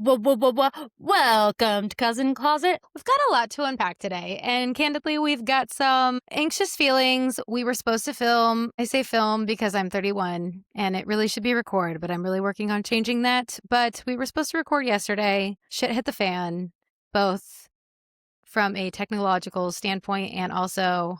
Welcome to Cousin Closet. We've got a lot to unpack today, and candidly, we've got some anxious feelings. We were supposed to film. I say film because I'm 31, and it really should be record, but I'm really working on changing that. But we were supposed to record yesterday. Shit hit the fan, both from a technological standpoint and also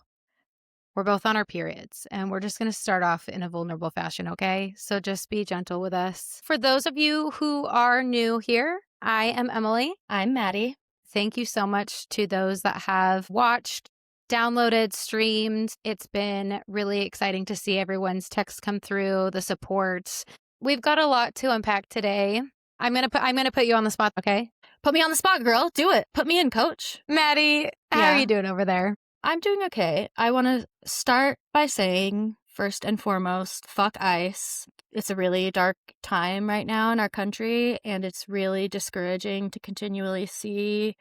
we're both on our periods, and we're just going to start off in a vulnerable fashion, okay? So just be gentle with us. For those of you who are new here, I am Emily. I'm Maddie. Thank you so much to those that have watched, downloaded, streamed. It's been really exciting to see everyone's texts come through, the support. We've got a lot to unpack today. I'm gonna put you on the spot, okay? Put me on the spot, girl. Do it. Put me in, coach. Maddie, how are you doing over there? I'm doing okay. I want to start by saying, first and foremost, fuck ICE. It's a really dark time right now in our country, and it's really discouraging to continually see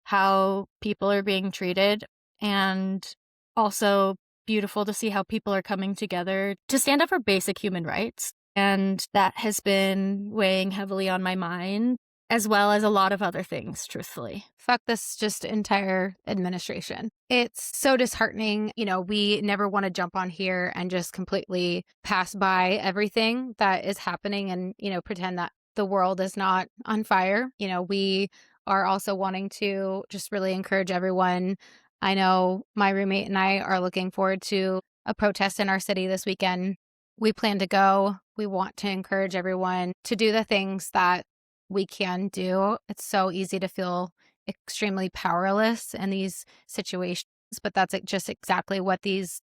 how people are being treated, and also beautiful to see how people are coming together to stand up for basic human rights. And that has been weighing heavily on my mind, as well as a lot of other things, truthfully. Fuck this just entire administration. It's so disheartening. You know, we never want to jump on here and just completely pass by everything that is happening and, you know, pretend that the world is not on fire. You know, we are also wanting to just really encourage everyone. I know my roommate and I are looking forward to a protest in our city this weekend. We plan to go. We want to encourage everyone to do the things that we can do. It's so easy to feel extremely powerless in these situations, but that's just exactly what these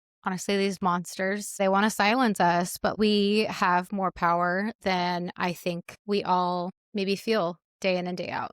monsters, they want to silence us, but we have more power than I think we all maybe feel day in and day out.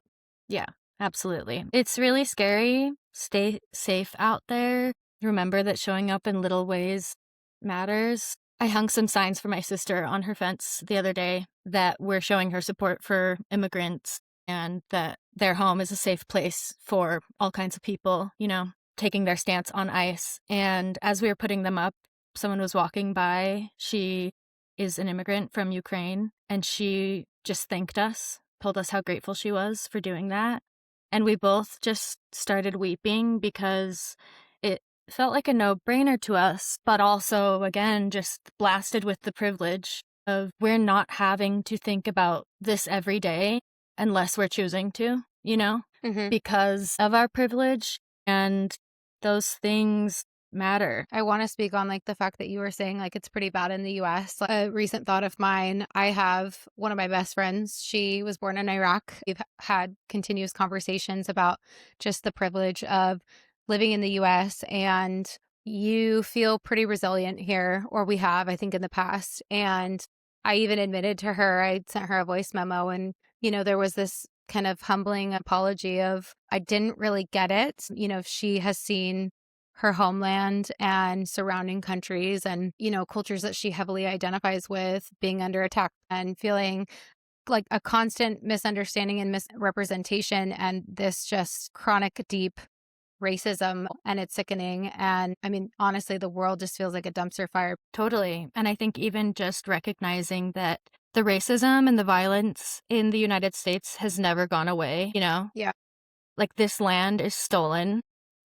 Yeah, absolutely. It's really scary. Stay safe out there. Remember that showing up in little ways matters. I hung some signs for my sister on her fence the other day that we're showing her support for immigrants and that their home is a safe place for all kinds of people, you know, taking their stance on ICE. And as we were putting them up, someone was walking by. She is an immigrant from Ukraine, and she just thanked us, told us how grateful she was for doing that. And we both just started weeping because it felt like a no-brainer to us, but also, again, just blasted with the privilege of we're not having to think about this every day unless we're choosing to, you know, because of our privilege, and those things matter. I want to speak on like the fact that you were saying like it's pretty bad in the US. A recent thought of mine, I have one of my best friends. She was born in Iraq. We've had continuous conversations about just the privilege of living in the US, and you feel pretty resilient here, or we have, I think, in the past. And I even admitted to her, I sent her a voice memo, and, you know, there was this kind of humbling apology of, I didn't really get it. You know, she has seen her homeland and surrounding countries and, you know, cultures that she heavily identifies with being under attack and feeling like a constant misunderstanding and misrepresentation, and this just chronic, deep racism, and it's sickening. And I mean, honestly, the world just feels like a dumpster fire. Totally. And I think even just recognizing that the racism and the violence in the United States has never gone away, you know? Yeah. Like, this land is stolen.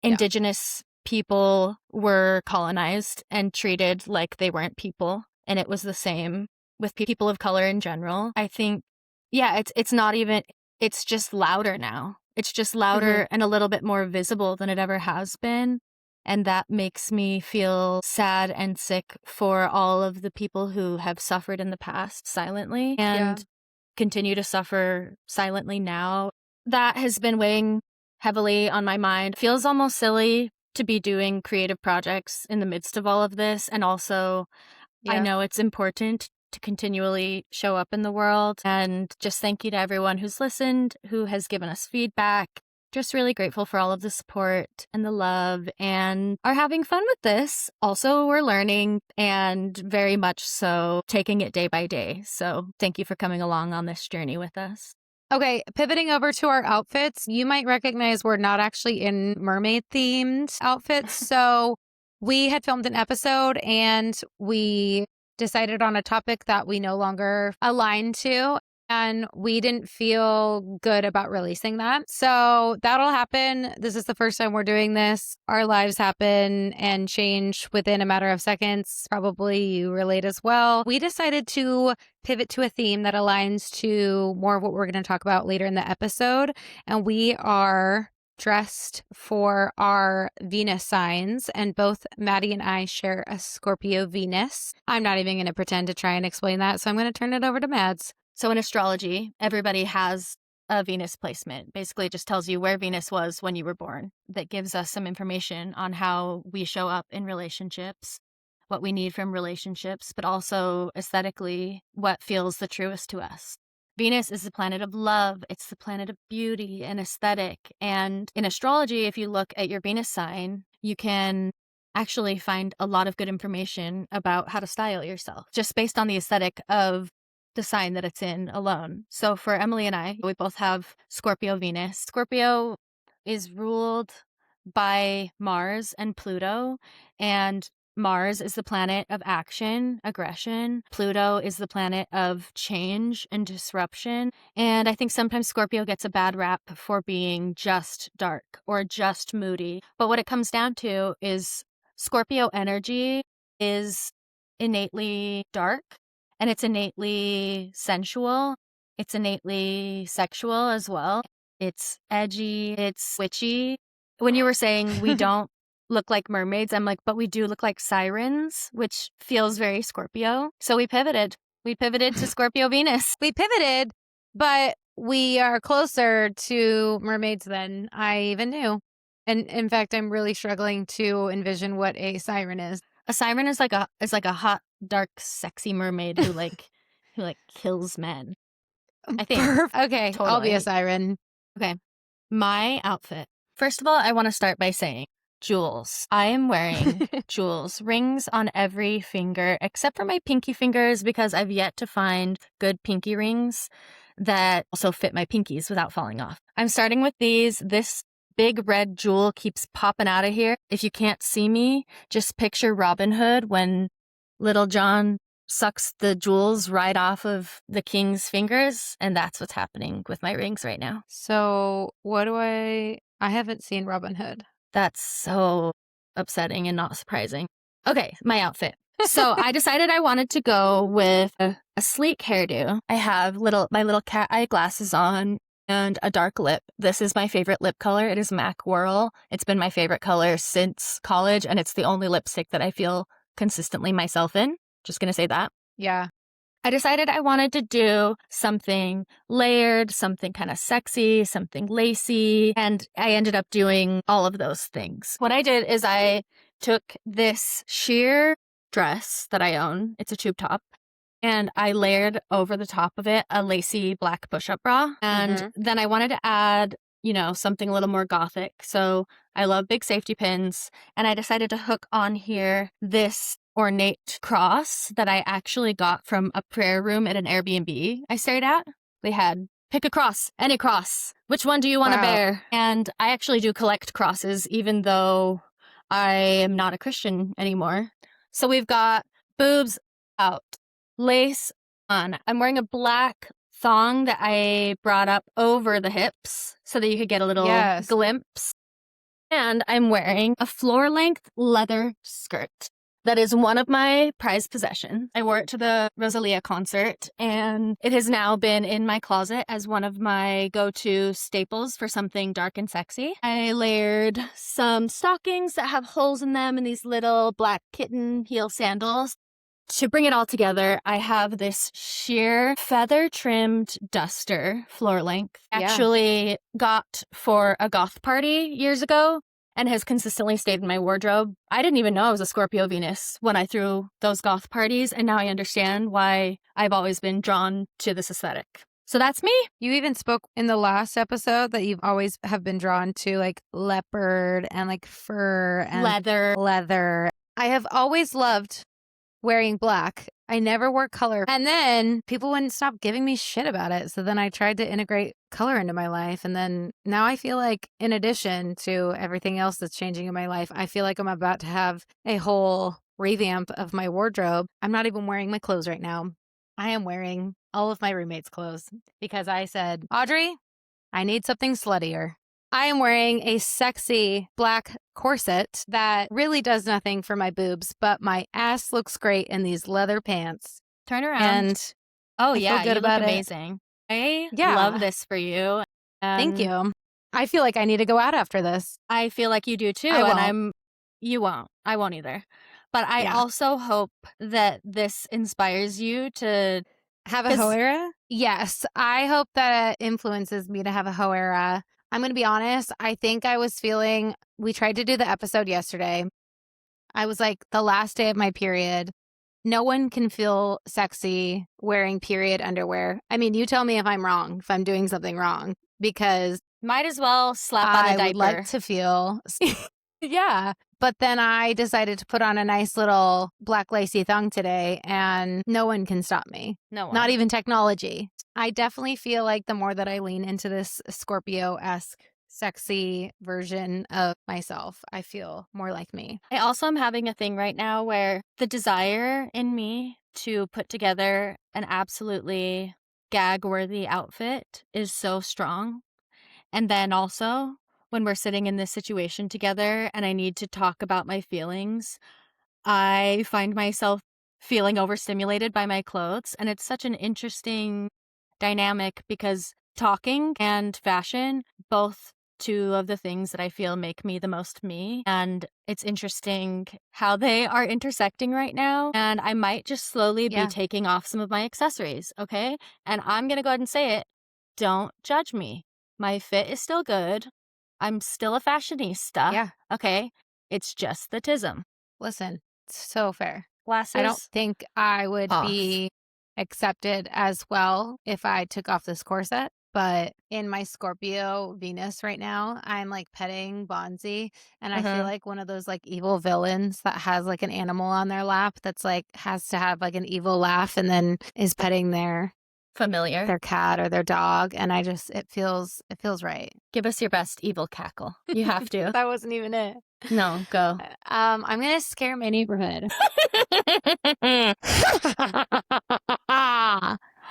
Indigenous people were colonized and treated like they weren't people. And it was the same with people of color in general. I think, it's not even, it's just louder now. It's just louder and a little bit more visible than it ever has been. And that makes me feel sad and sick for all of the people who have suffered in the past silently and continue to suffer silently now. That has been weighing heavily on my mind. It feels almost silly to be doing creative projects in the midst of all of this. And also, I know it's important to continually show up in the world. And just thank you to everyone who's listened, who has given us feedback. Just really grateful for all of the support and the love, and are having fun with this. Also, we're learning, and very much so taking it day by day. So thank you for coming along on this journey with us. Okay, pivoting over to our outfits, you might recognize we're not actually in mermaid themed outfits. So we had filmed an episode and we decided on a topic that we no longer align to. and we didn't feel good about releasing that. So that'll happen. This is the first time we're doing this. Our lives happen and change within a matter of seconds. Probably you relate as well. We decided to pivot to a theme that aligns to more of what we're going to talk about later in the episode. And we are dressed for our Venus signs, and both Maddy and I share a Scorpio Venus. I'm not even going to pretend to try and explain that, so I'm going to turn it over to Mads. So in astrology, everybody has a Venus placement. Basically, it just tells you where Venus was when you were born. That gives us some information on how we show up in relationships, what we need from relationships, but also aesthetically, what feels the truest to us. Venus is the planet of love. It's the planet of beauty and aesthetic. And in astrology, if you look at your Venus sign, you can actually find a lot of good information about how to style yourself just based on the aesthetic of the sign that it's in alone. So for Emily and I, we both have Scorpio Venus. Scorpio is ruled by Mars and Pluto, and Mars is the planet of action, aggression. Pluto is the planet of change and disruption. And I think sometimes Scorpio gets a bad rap for being just dark or just moody. But what it comes down to is Scorpio energy is innately dark, and it's innately sensual. It's innately sexual as well. It's edgy. It's witchy. When you were saying we don't look like mermaids, I'm like, but we do look like sirens, which feels very Scorpio. So we pivoted. We pivoted to Scorpio Venus. We pivoted, but we are closer to mermaids than I even knew. And in fact, I'm really struggling to envision what a siren is. A siren is like a hot, dark, sexy mermaid who kills men. I think. Okay, totally. I'll be a siren. Okay. My outfit. First of all, I want to start by saying jewels. I am wearing jewels, rings on every finger except for my pinky fingers because I've yet to find good pinky rings that also fit my pinkies without falling off. I'm starting with these. This big red jewel keeps popping out of here. If you can't see me, just picture Robin Hood when Little John sucks the jewels right off of the king's fingers, and that's what's happening with my rings right now. So what do I haven't seen Robin Hood. That's so upsetting and not surprising. Okay, my outfit. So I decided I wanted to go with a sleek hairdo. I have my little cat eye glasses on and a dark lip. This is my favorite lip color. It is MAC Whirl. It's been my favorite color since college, and it's the only lipstick that I feel consistently myself in. Just gonna say that. Yeah. I decided I wanted to do something layered, something kind of sexy, something lacy, and I ended up doing all of those things. What I did is I took this sheer dress that I own. It's a tube top. And I layered over the top of it a lacy black push-up bra. And then I wanted to add, something a little more gothic. So I love big safety pins. And I decided to hook on here this ornate cross that I actually got from a prayer room at an Airbnb I stayed at. They had pick a cross, any cross. Which one do you want to bear? And I actually do collect crosses, even though I am not a Christian anymore. So we've got boobs out, lace on. I'm wearing a black thong that I brought up over the hips so that you could get a little glimpse. And I'm wearing a floor-length leather skirt. That is one of my prized possessions. I wore it to the Rosalia concert, and it has now been in my closet as one of my go-to staples for something dark and sexy. I layered some stockings that have holes in them and these little black kitten heel sandals. To bring it all together, I have this sheer feather-trimmed duster, floor length. Actually got for a goth party years ago and has consistently stayed in my wardrobe. I didn't even know I was a Scorpio Venus when I threw those goth parties, and now I understand why I've always been drawn to this aesthetic. So that's me. You even spoke in the last episode that you've always have been drawn to like leopard and like fur and leather. I have always loved wearing black. I never wore color. And then people wouldn't stop giving me shit about it. So then I tried to integrate color into my life. And then now I feel like, in addition to everything else that's changing in my life, I feel like I'm about to have a whole revamp of my wardrobe. I'm not even wearing my clothes right now. I am wearing all of my roommate's clothes because I said, Audrey, I need something sluttier. I am wearing a sexy black corset that really does nothing for my boobs, but my ass looks great in these leather pants. Turn around. And Oh, I feel yeah, good you look about it. amazing. I love Yeah. this for you. Thank And you. I feel like I need to go out after this. I feel like you do too. I And won't. you won't. I won't either. But I Yeah. also hope that this inspires you to, Have a because Hoera? Yes. I hope that it influences me to have a Hoera. I'm going to be honest. I think I was feeling, we tried to do the episode yesterday. I was like, the last day of my period, no one can feel sexy wearing period underwear. I mean, you tell me if I'm wrong, if I'm doing something wrong, because might as well slap on a I would like diaper. to feel, yeah. But then I decided to put on a nice little black lacy thong today, and no one can stop me. No Not one. even technology. I definitely feel like the more that I lean into this Scorpio-esque sexy version of myself, I feel more like me. I also am having a thing right now where the desire in me to put together an absolutely gag-worthy outfit is so strong. And then also, when we're sitting in this situation together and I need to talk about my feelings, I find myself feeling overstimulated by my clothes. And it's such an interesting dynamic because talking and fashion, both two of the things that I feel make me the most me. And it's interesting how they are intersecting right now. And I might just slowly be Yeah. taking off some of my accessories, okay? And I'm going to go ahead and say it. Don't judge me. My fit is still good. I'm still a fashionista, Yeah. okay? It's just the tism. Listen, so fair. I don't Glasses think I would off. be accepted as well if I took off this corset. But in my Scorpio Venus right now, I'm like petting Bonzi. And I feel Mhm. like one of those like evil villains that has like an animal on their lap that's like has to have like an evil laugh and then is petting Familiar. their cat or their dog. And it feels right. Give us your best evil cackle. You have to. That wasn't even it. No, go. I'm gonna scare my neighborhood.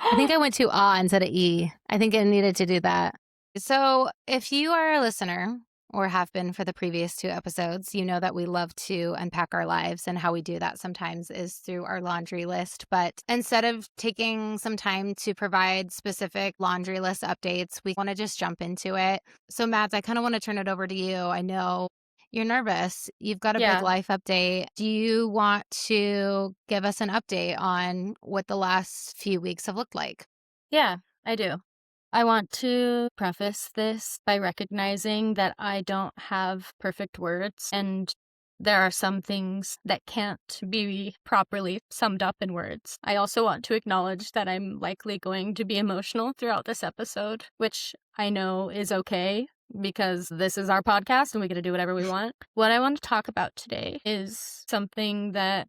I think I went to instead of E. I think I needed to do that. So, if you are a listener or have been for the previous two episodes, you know that we love to unpack our lives, and how we do that sometimes is through our laundry list. But instead of taking some time to provide specific laundry list updates, we want to just jump into it. So, Mads, I kind of want to turn it over to you. I know you're nervous. You've got a big Yeah. life update. Do you want to give us an update on what the last few weeks have looked like? Yeah, I do. I want to preface this by recognizing that I don't have perfect words, and there are some things that can't be properly summed up in words. I also want to acknowledge that I'm likely going to be emotional throughout this episode, which I know is okay because this is our podcast and we get to do whatever we want. What I want to talk about today is something that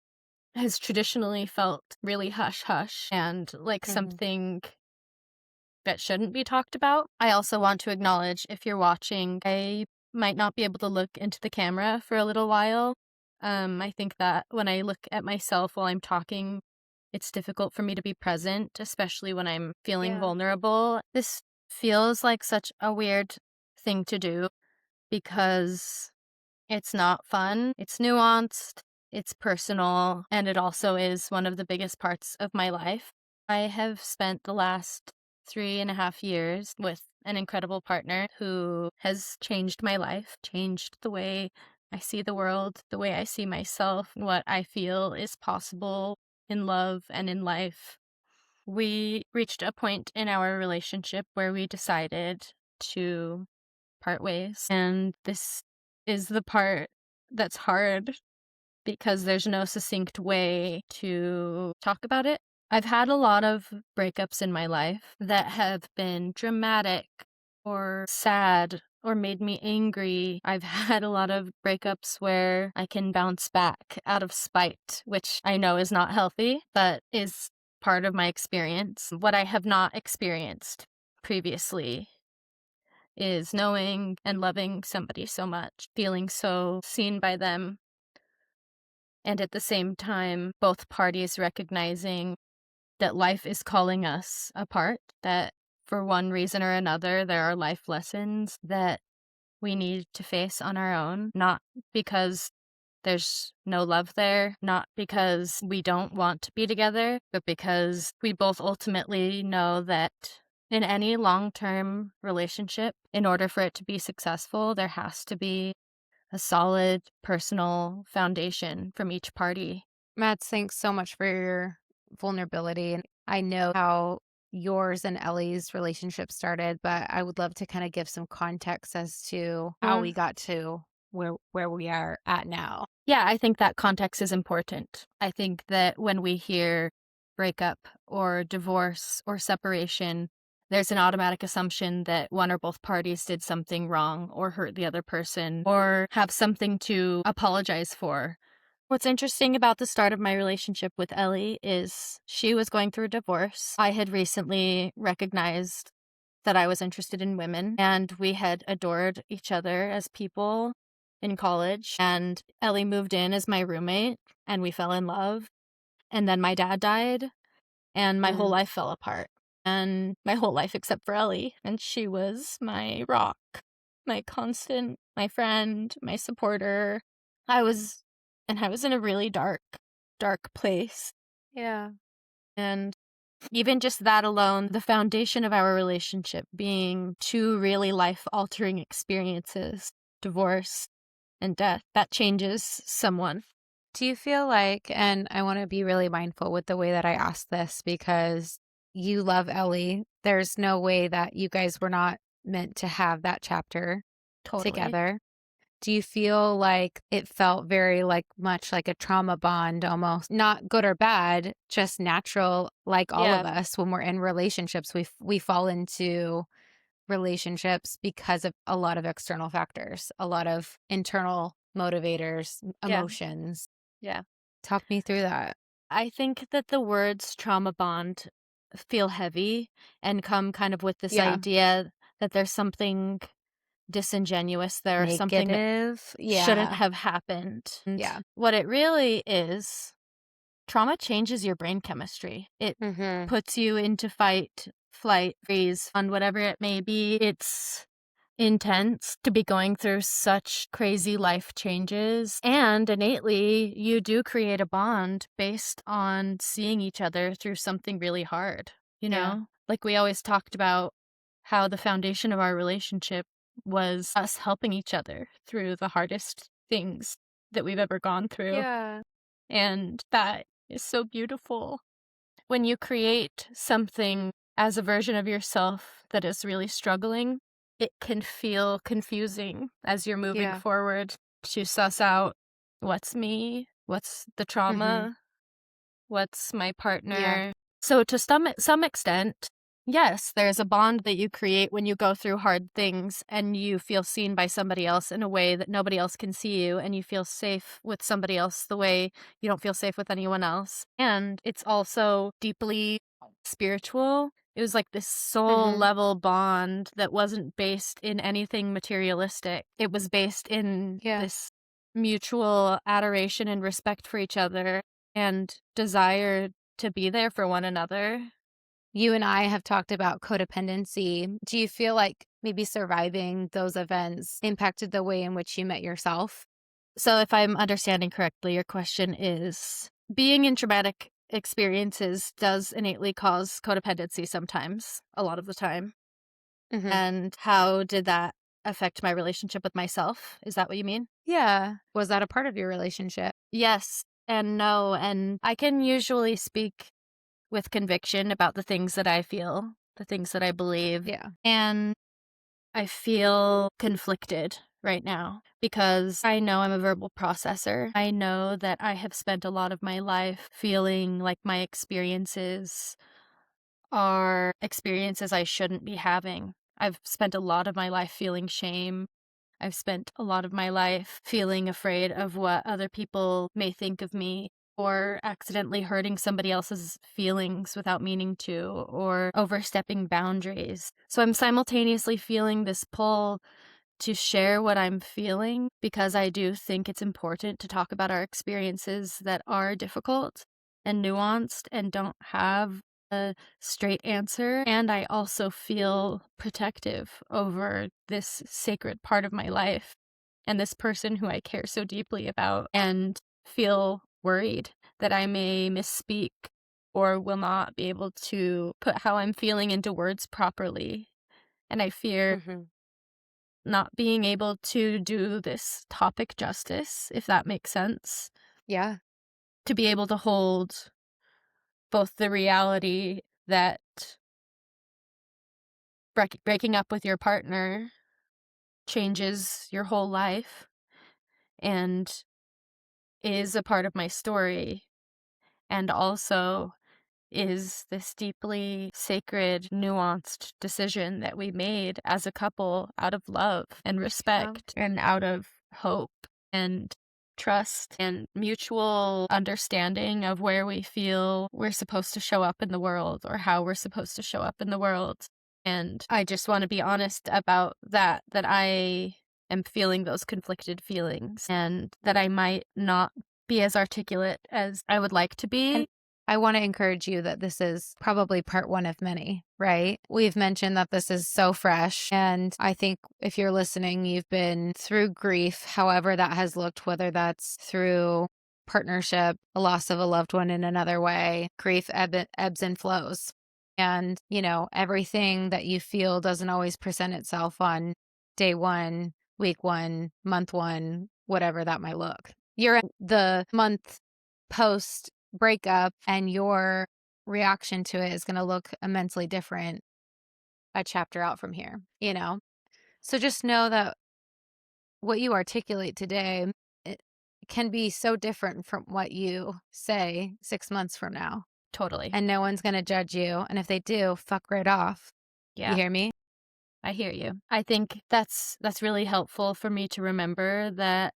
has traditionally felt really hush hush and like something that shouldn't be talked about. I also want to acknowledge, if you're watching, I might not be able to look into the camera for a little while. I think that when I look at myself while I'm talking, it's difficult for me to be present, especially when I'm feeling Yeah. vulnerable. This feels like such a weird thing to do because it's not fun, it's nuanced, it's personal, and it also is one of the biggest parts of my life. I have spent the last 3.5 years with an incredible partner who has changed my life, changed the way I see the world, the way I see myself, what I feel is possible in love and in life. We reached a point in our relationship where we decided to part ways. And this is the part that's hard because there's no succinct way to talk about it. I've had a lot of breakups in my life that have been dramatic or sad or made me angry. I've had a lot of breakups where I can bounce back out of spite, which I know is not healthy, but is part of my experience. What I have not experienced previously is knowing and loving somebody so much, feeling so seen by them, and at the same time, both parties recognizing that life is calling us apart, that for one reason or another, there are life lessons that we need to face on our own, not because there's no love there, not because we don't want to be together, but because we both ultimately know that in any long-term relationship, in order for it to be successful, there has to be a solid personal foundation from each party. Mads, thanks so much for your vulnerability. And I know how yours and Ellie's relationship started, but I would love to kind of give some context as to how we got to where we are at now. Yeah, I think that context is important. I think that when we hear breakup or divorce or separation, there's an automatic assumption that one or both parties did something wrong or hurt the other person or have something to apologize for. What's interesting about the start of my relationship with Ellie is she was going through a divorce. I had recently recognized that I was interested in women, and we had adored each other as people in college. And Ellie moved in as my roommate, and we fell in love. And then my dad died, and my whole life fell apart. And my whole life except for Ellie. And she was my rock, my constant, my friend, my supporter. I was in a really dark, dark place. Yeah. And even just that alone, the foundation of our relationship being two really life-altering experiences, divorce and death, that changes someone. Do you feel like, and I want to be really mindful with the way that I ask this because you love Ellie. There's no way that you guys were not meant to have that chapter Totally. together. Do you feel like it felt very much like a trauma bond almost? Not good or bad, just natural, like all of us when we're in relationships, we fall into relationships because of a lot of external factors, a lot of internal motivators, emotions. Yeah. Talk me through that. I think that the words trauma bond feel heavy and come kind of with this idea that there's something disingenuous there, or something that Negative. shouldn't Yeah. have happened. And Yeah. what it really is, trauma changes your brain chemistry. It Mm-hmm. puts you into fight, flight, freeze, on whatever it may be. It's intense to be going through such crazy life changes. And innately, you do create a bond based on seeing each other through something really hard, you know? Yeah. Like we always talked about how the foundation of our relationship was us helping each other through the hardest things that we've ever gone through. Yeah. And that is so beautiful. When you create something as a version of yourself that is really struggling, it can feel confusing as you're moving forward to suss out what's me, what's the trauma, what's my partner. Yeah. So to some extent, yes, there's a bond that you create when you go through hard things and you feel seen by somebody else in a way that nobody else can see you, and you feel safe with somebody else the way you don't feel safe with anyone else. And it's also deeply spiritual. It was like this soul level bond that wasn't based in anything materialistic. It was based in this mutual adoration and respect for each other and desire to be there for one another. You and I have talked about codependency. Do you feel like maybe surviving those events impacted the way in which you met yourself? So if I'm understanding correctly, your question is, being in traumatic experiences does innately cause codependency sometimes, a lot of the time. And how did that affect my relationship with myself? Is that what you mean? Yeah. Was that a part of your relationship? Yes and no. And I can usually speak with conviction about the things that I feel, the things that I believe. Yeah. And I feel conflicted right now because I know I'm a verbal processor. I know that I have spent a lot of my life feeling like my experiences are experiences I shouldn't be having. I've spent a lot of my life feeling shame. I've spent a lot of my life feeling afraid of what other people may think of me, or accidentally hurting somebody else's feelings without meaning to, or overstepping boundaries. So I'm simultaneously feeling this pull to share what I'm feeling because I do think it's important to talk about our experiences that are difficult. and nuanced and don't have a straight answer. And I also feel protective over this sacred part of my life and this person who I care so deeply about, and feel worried that I may misspeak or will not be able to put how I'm feeling into words properly. And I fear Mhm. not being able to do this topic justice, if that makes sense. Yeah. To be able to hold both the reality that breaking up with your partner changes your whole life and is a part of my story, and also is this deeply sacred, nuanced decision that we made as a couple out of love and Yeah. respect and out of hope and trust and mutual understanding of where we feel we're supposed to show up in the world or how we're supposed to show up in the world. And I just want to be honest about that I am feeling those conflicted feelings and that I might not be as articulate as I would like to be. And I want to encourage you that this is probably part one of many, right? We've mentioned that this is so fresh. And I think if you're listening, you've been through grief, however that has looked, whether that's through partnership, a loss of a loved one in another way, grief ebbs and flows. And, everything that you feel doesn't always present itself on day one, week one, month one, whatever that might look. You're in the month post breakup, and your reaction to it is going to look immensely different a chapter out from here. So just know that what you articulate today, it can be so different from what you say 6 months from now, Totally. and no one's going to judge you. And if they do, fuck right off. You Yeah, hear me? I hear you. I think that's really helpful for me to remember that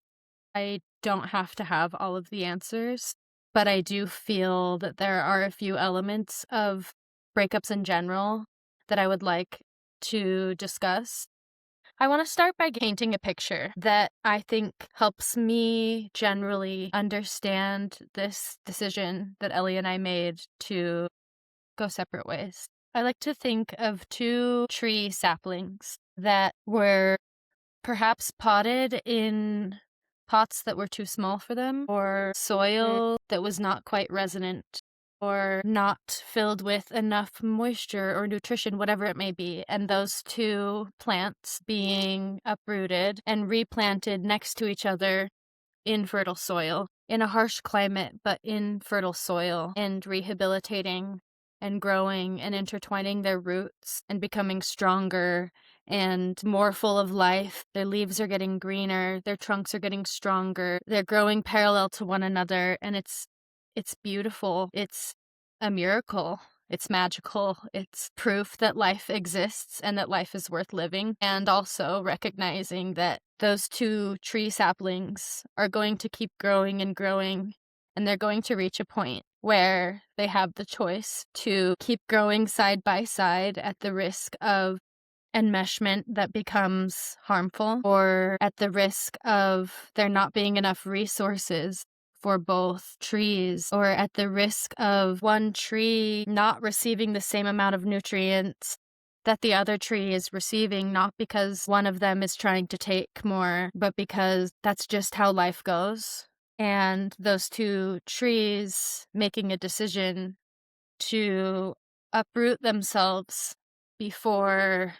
I don't have to have all of the answers, but I do feel that there are a few elements of breakups in general that I would like to discuss. I want to start by painting a picture that I think helps me generally understand this decision that Ellie and I made to go separate ways. I like to think of two tree saplings that were perhaps potted in pots that were too small for them, or Mm. soil that was not quite resonant, or not filled with enough moisture or nutrition, whatever it may be. And those two plants being uprooted and replanted next to each other in fertile soil, in a harsh climate, but in fertile soil, and rehabilitating and growing and intertwining their roots and becoming stronger and more full of life. Their leaves are getting greener, their trunks are getting stronger, they're growing parallel to one another, and it's beautiful. It's a miracle. It's magical. It's proof that life exists and that life is worth living. And also recognizing that those two tree saplings are going to keep growing and growing, and they're going to reach a point where they have the choice to keep growing side by side at the risk of enmeshment that becomes harmful, or at the risk of there not being enough resources for both trees, or at the risk of one tree not receiving the same amount of nutrients that the other tree is receiving, not because one of them is trying to take more, but because that's just how life goes. And those two trees making a decision to uproot themselves before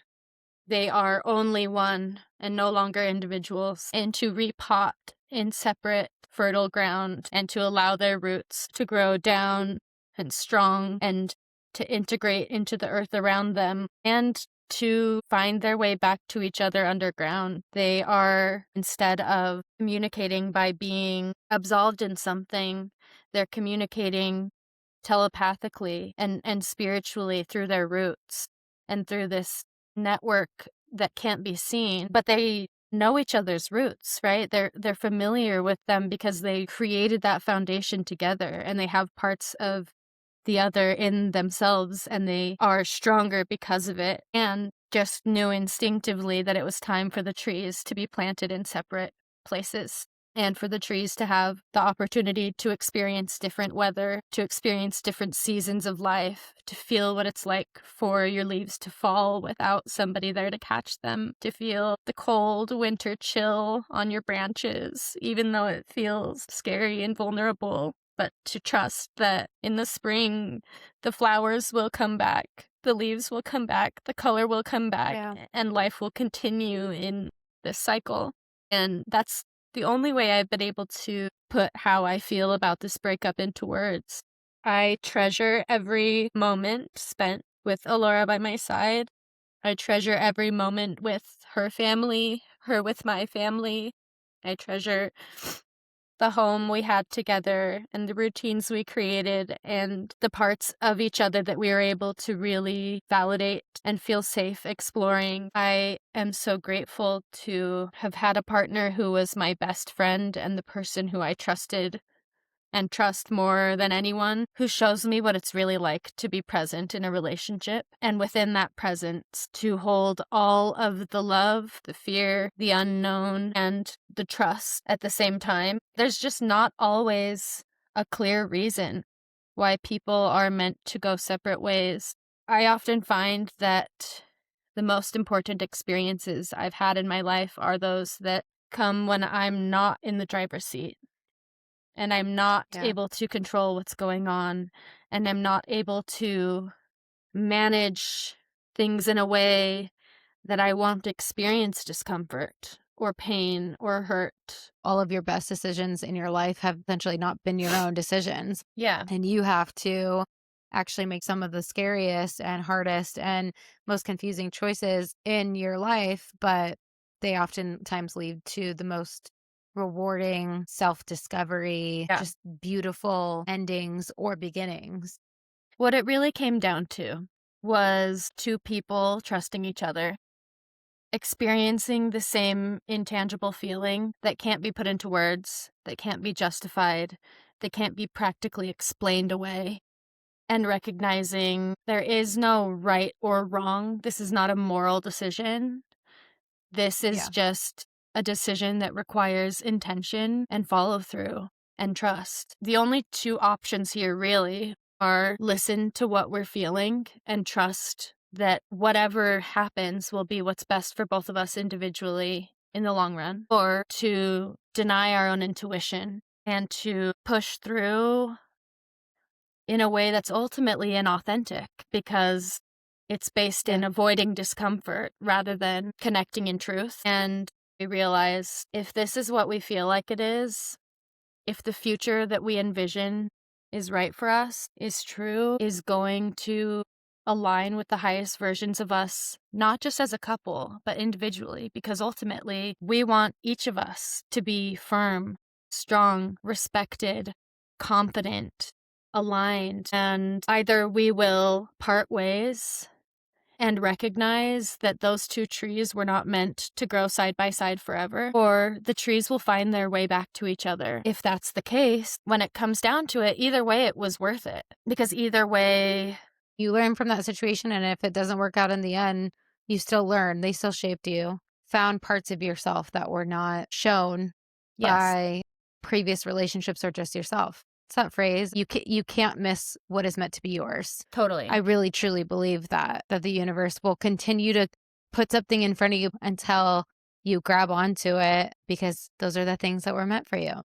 they are only one and no longer individuals, and to repot in separate fertile ground and to allow their roots to grow down and strong and to integrate into the earth around them and to find their way back to each other underground. They are, instead of communicating by being absolved in something, they're communicating telepathically and spiritually through their roots and through this network that can't be seen, but they know each other's roots, right? They're familiar with them because they created that foundation together, and they have parts of the other in themselves, and they are stronger because of it, and just knew instinctively that it was time for the trees to be planted in separate places. and for the trees to have the opportunity to experience different weather, to experience different seasons of life, to feel what it's like for your leaves to fall without somebody there to catch them, to feel the cold winter chill on your branches, even though it feels scary and vulnerable, but to trust that in the spring, the flowers will come back, the leaves will come back, the color will come back, Yeah. and life will continue in this cycle. And that's the only way I've been able to put how I feel about this breakup into words. I treasure every moment spent with Alora by my side. I treasure every moment with her family, her with my family. I treasure the home we had together and the routines we created and the parts of each other that we were able to really validate and feel safe exploring. I am so grateful to have had a partner who was my best friend and the person who I trusted and trust more than anyone, who shows me what it's really like to be present in a relationship. And within that presence, to hold all of the love, the fear, the unknown, and the trust at the same time. There's just not always a clear reason why people are meant to go separate ways. I often find that the most important experiences I've had in my life are those that come when I'm not in the driver's seat and I'm not Yeah. able to control what's going on, and I'm not able to manage things in a way that I won't experience discomfort or pain or hurt. All of your best decisions in your life have essentially not been your own decisions. Yeah. And you have to actually make some of the scariest and hardest and most confusing choices in your life, but they oftentimes lead to the most rewarding self discovery, Yeah. just beautiful endings or beginnings. What it really came down to was two people trusting each other, experiencing the same intangible feeling that can't be put into words, that can't be justified, that can't be practically explained away, and recognizing there is no right or wrong. This is not a moral decision. This is Yeah. just a decision that requires intention and follow through and trust. The only two options here really are listen to what we're feeling and trust that whatever happens will be what's best for both of us individually in the long run, or to deny our own intuition and to push through in a way that's ultimately inauthentic because it's based in Yeah. avoiding discomfort rather than connecting in truth. And we realize if this is what we feel like it is, if the future that we envision is right for us, is true, is going to align with the highest versions of us, not just as a couple, but individually, because ultimately we want each of us to be firm, strong, respected, confident, aligned, and either we will part ways and recognize that those two trees were not meant to grow side by side forever, or the trees will find their way back to each other. If that's the case, when it comes down to it, either way, it was worth it. Because either way, You learn from that situation, and if it doesn't work out in the end, you still learn. They still shaped you, found parts of yourself that were not shown yes, by previous relationships or just yourself. It's that phrase, you can't miss what is meant to be yours. totally. I really truly believe that the universe will continue to put something in front of you until you grab onto it because those are the things that were meant for you.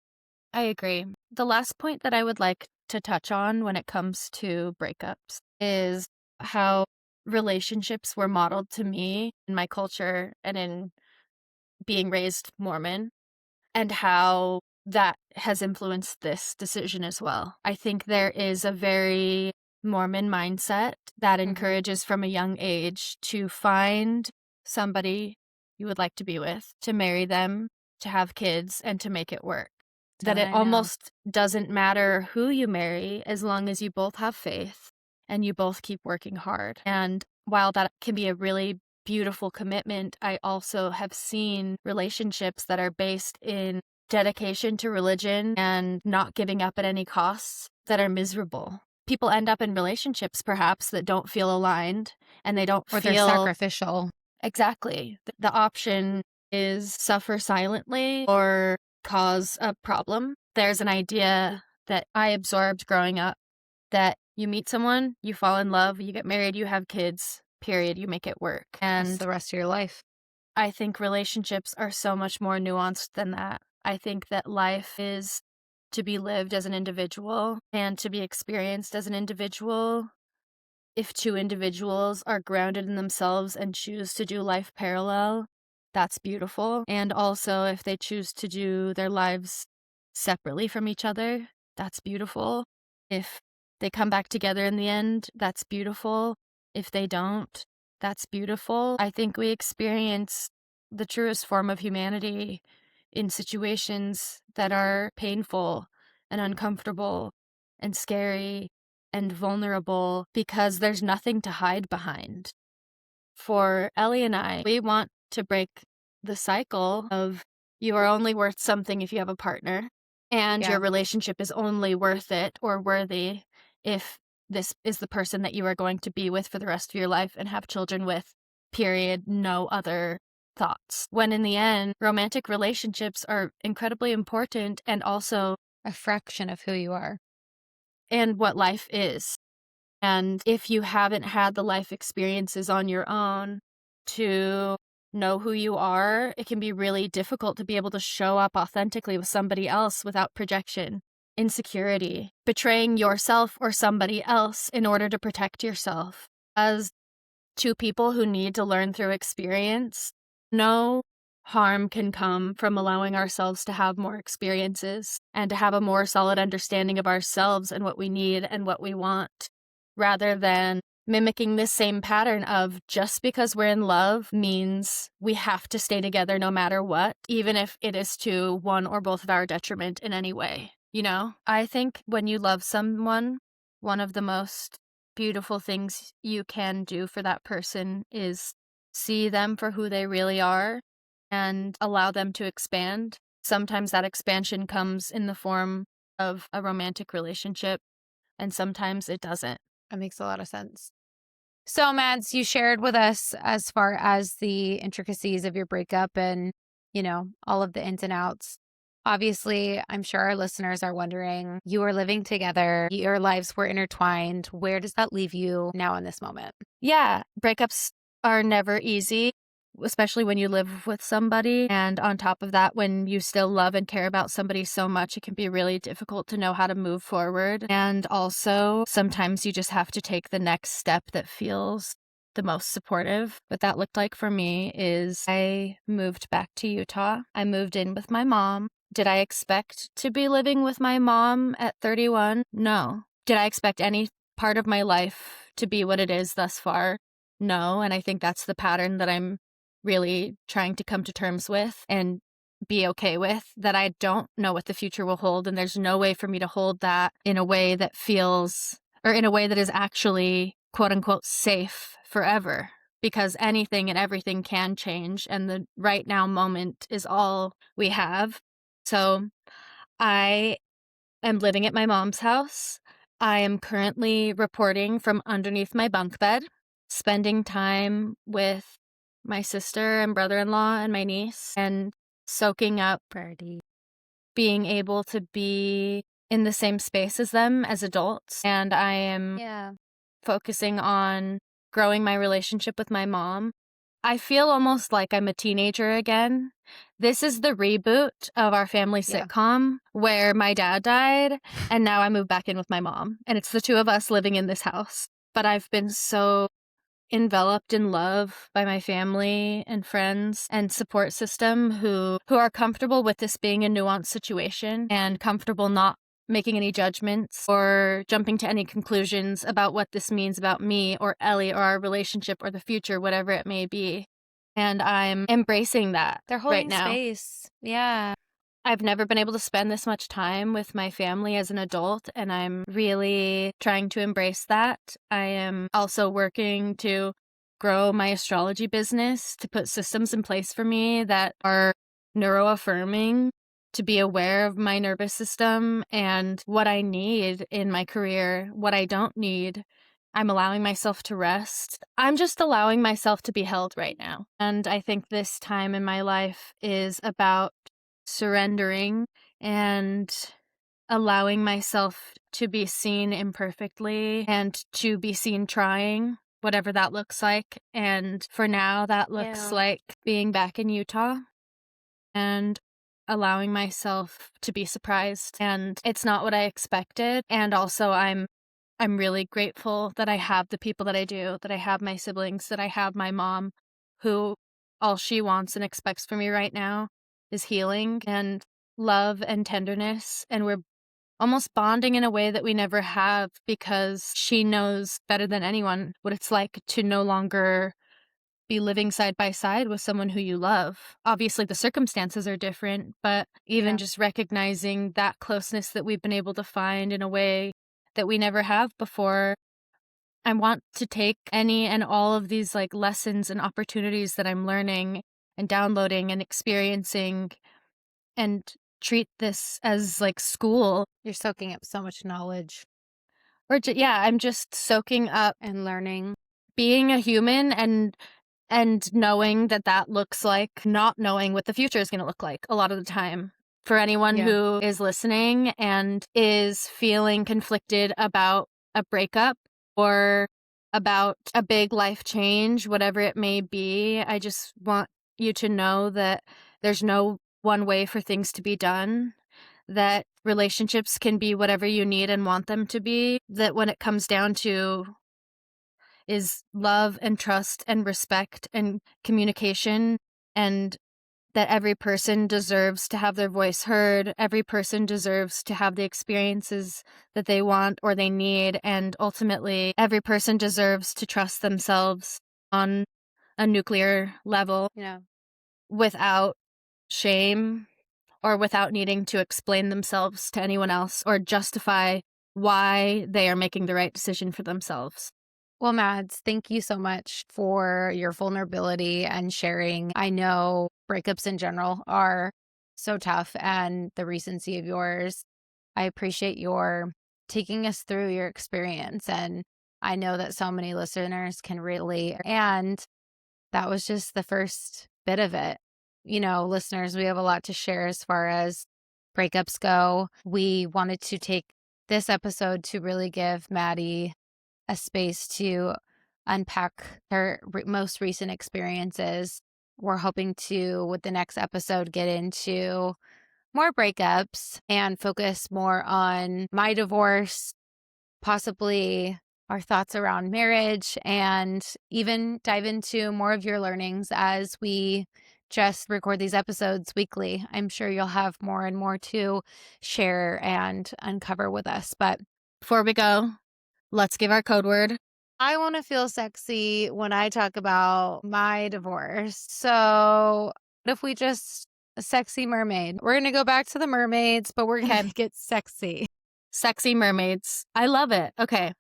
I agree. The last point that I would like to touch on when it comes to breakups is how relationships were modeled to me in my culture and in being raised Mormon, and how that has influenced this decision as well. I think there is a very Mormon mindset that encourages from a young age to find somebody you would like to be with, to marry them, to have kids, and to make it work. That it I know. almost doesn't matter who you marry as long as you both have faith and you both keep working hard. And while that can be a really beautiful commitment, I also have seen relationships that are based in dedication to religion and not giving up at any costs that are miserable. People end up in relationships perhaps that don't feel aligned and they don't Or they're feel sacrificial. exactly. The option is suffer silently or cause a problem. There's an idea that I absorbed growing up that you meet someone, you fall in love, you get married, you have kids, period, you make it work. That's And the rest of your life. I think relationships are so much more nuanced than that. I think that life is to be lived as an individual and to be experienced as an individual. If two individuals are grounded in themselves and choose to do life parallel, that's beautiful. And also, if they choose to do their lives separately from each other, that's beautiful. If they come back together in the end, that's beautiful. If they don't, that's beautiful. I think we experience the truest form of humanity in situations that are painful and uncomfortable and scary and vulnerable because there's nothing to hide behind. For Ellie and I, we want to break the cycle of you are only worth something if you have a partner, and your Yeah. relationship is only worth it or worthy if this is the person that you are going to be with for the rest of your life and have children with, period, no other thoughts. When in the end, romantic relationships are incredibly important and also A fraction of who you are. and what life is. And if you haven't had the life experiences on your own to know who you are, it can be really difficult to be able to show up authentically with somebody else without projection, insecurity, betraying yourself or somebody else in order to protect yourself. As two people who need to learn through experience, no harm can come from allowing ourselves to have more experiences and to have a more solid understanding of ourselves and what we need and what we want, rather than mimicking this same pattern of just because we're in love means we have to stay together no matter what, even if it is to one or both of our detriment in any way. You know, I think when you love someone, one of the most beautiful things you can do for that person is see them for who they really are and allow them to expand. Sometimes that expansion comes in the form of a romantic relationship, and sometimes it doesn't. That makes a lot of sense. So, Mads, you shared with us as far as the intricacies of your breakup and, all of the ins and outs. Obviously, I'm sure our listeners are wondering, you were living together, your lives were intertwined. Where does that leave you now in this moment? Yeah, breakups are never easy, especially when you live with somebody. And on top of that, when you still love and care about somebody so much, it can be really difficult to know how to move forward. And also, sometimes you just have to take the next step that feels the most supportive. What that looked like for me is I moved back to Utah. I moved in with my mom. Did I expect to be living with my mom at 31? No. Did I expect any part of my life to be what it is thus far? No. And I think that's the pattern that I'm really trying to come to terms with and be okay with, that I don't know what the future will hold. And there's no way for me to hold that in a way that feels, or in a way that is actually quote unquote safe forever, because anything and everything can change. And the right now moment is all we have. So I am living at my mom's house. I am currently reporting from underneath my bunk bed, spending time with my sister and brother-in-law and my niece, and soaking up Birdie. being able to be in the same space as them as adults. And I am Yeah. focusing on growing my relationship with my mom. I feel almost like I'm a teenager again. This is the reboot of our family Yeah. sitcom where my dad died, and now I moved back in with my mom. And it's the two of us living in this house. But I've been so enveloped in love by my family and friends and support system who are comfortable with this being a nuanced situation and comfortable not making any judgments or jumping to any conclusions about what this means about me or Ellie or our relationship or the future, whatever it may be. And I'm embracing that They're right holding now. space. Yeah. I've never been able to spend this much time with my family as an adult, and I'm really trying to embrace that. I am also working to grow my astrology business, to put systems in place for me that are neuroaffirming, to be aware of my nervous system and what I need in my career, what I don't need. I'm allowing myself to rest. I'm just allowing myself to be held right now. And I think this time in my life is about surrendering and allowing myself to be seen imperfectly and to be seen trying, whatever that looks like. And for now, that looks like being back in Utah and allowing myself to be surprised. And it's not what I expected. And also I'm really grateful that I have the people that I do, that I have my siblings, that I have my mom, who all she wants and expects from me right now is healing and love and tenderness. And we're almost bonding in a way that we never have, because she knows better than anyone what it's like to no longer be living side by side with someone who you love. Obviously, the circumstances are different, but even just recognizing that closeness that we've been able to find in a way that we never have before. I want to take any and all of these like lessons and opportunities that I'm learning and downloading and experiencing and treat this as like school. You're soaking up so much knowledge Or I'm just soaking up and learning. being a human and knowing that that looks like not knowing what the future is going to look like a lot of the time. For anyone who is listening and is feeling conflicted about a breakup or about a big life change, whatever it may be, I just want you to know that there's no one way for things to be done, that relationships can be whatever you need and want them to be, that when it comes down to is love and trust and respect and communication, and that every person deserves to have their voice heard. Every person deserves to have the experiences that they want or they need. And ultimately, every person deserves to trust themselves on a nuclear level without shame or without needing to explain themselves to anyone else or justify why they are making the right decision for themselves. Well, Mads, thank you so much for your vulnerability and sharing. I know breakups in general are so tough, and the recency of yours, I appreciate your taking us through your experience. And I know that so many listeners can relate. And that was just the first bit of it. You know, listeners, we have a lot to share as far as breakups go. We wanted to take this episode to really give Maddy a space to unpack her most recent experiences. We're hoping to, with the next episode, get into more breakups and focus more on my divorce, possibly our thoughts around marriage, and even dive into more of your learnings as we just record these episodes weekly. I'm sure you'll have more and more to share and uncover with us. But before we go, let's give our code word. I want to feel sexy when I talk about my divorce. So what if we just a sexy mermaid? We're going to go back to the mermaids, but we're going to get sexy. Sexy mermaids. I love it. Okay.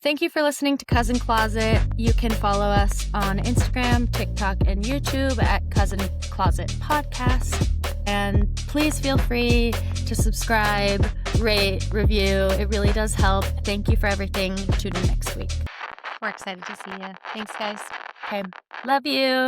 Thank you for listening to Cousin Closet. You can follow us on Instagram, TikTok, and YouTube at Cousin Closet Podcast. And please feel free to subscribe, rate, review. It really does help. Thank you for everything. Tune in next week. We're excited to see you. Thanks, guys. Okay. Love you.